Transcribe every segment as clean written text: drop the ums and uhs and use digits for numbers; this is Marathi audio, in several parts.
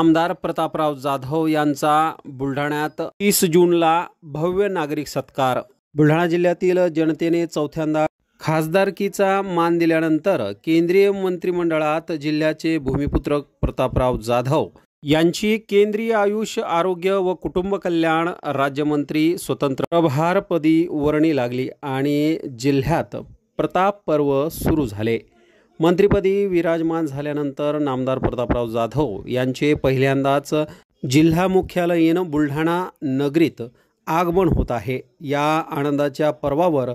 नामदार प्रतापराव जाधव यांचा बुलढाण्यात 30 जूनला भव्य नागरिक सत्कार। बुलढाणा जिल्ह्यातील जनतेने चौथ्यांदा खासदारकीचा मान दिल्यानंतर केंद्रीय मंत्रिमंडळात जिल्ह्याचे भूमिपुत्र प्रतापराव जाधव यांची केंद्रीय आयुष आरोग्य व कुटुंब कल्याण राज्यमंत्री स्वतंत्र प्रभारपदी वर्णी लागली आणि जिल्ह्यात प्रताप पर्व सुरू झाले। मंत्रिपदी विराजमान झाल्यानंतर नामदार प्रतापराव जाधव यांचे पहिल्यांदाच जिल्हा मुख्यालयीन बुलढाणा नगरीत आगमन होत आहे। या आनंदाच्या पर्वावर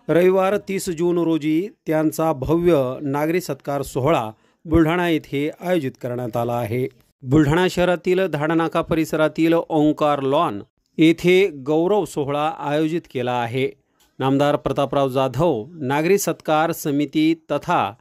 रविवार 30 जून रोजी त्यांचा भव्य नागरी सत्कार सोहळा बुलढाणा येथे आयोजित करण्यात आला आहे। बुलढाणा शहरातील धाडनाका परिसरातील ओंकार लॉन येथे गौरव सोहळा आयोजित केला आहे। नामदार प्रतापराव जाधव नागरी सत्कार समिती तथा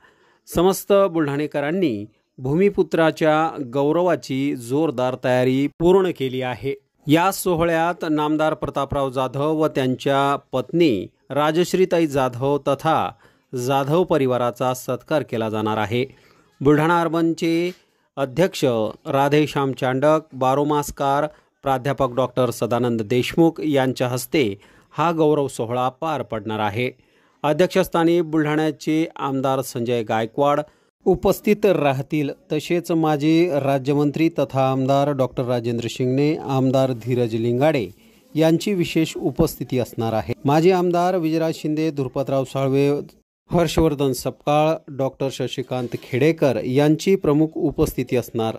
समस्त बुलढाणेकरांनी भूमिपुत्राच्या गौरवाची जोरदार तयारी पूर्ण केली आहे। या सोहळ्यात नामदार प्रतापराव जाधव व त्यांच्या पत्नी राजश्रीताई जाधव तथा जाधव परिवाराचा सत्कार केला जाणार आहे। बुलढाणा अर्बनचे अध्यक्ष राधेश्याम चांडक, बारोमास्कार प्राध्यापक डॉक्टर सदानंद देशमुख यांच्या हस्ते हा गौरव सोहळा पार पडणार आहे। अध्यक्षस्थानी बुलढाण्याचे आमदार संजय गायकवाड उपस्थित राहतील। तसेच माजी राज्यमंत्री तथा आमदार डॉक्टर राजेंद्र शिंगणे, आमदार धीरज लिंगाडे यांची विशेष उपस्थिती असणार आहे। माजी आमदार विजयराज शिंदे, धुरपतराव साळवे, हर्षवर्धन सपकाळ, डॉक्टर शशिकांत खेडेकर यांची प्रमुख उपस्थिती असणार।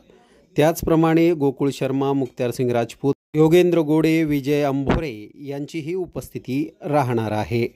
त्याचप्रमाणे गोकुळ शर्मा, मुक्त्यारसिंग राजपूत, योगेंद्र गोडे, विजय अंभोरे यांचीही उपस्थिती राहणार आहे।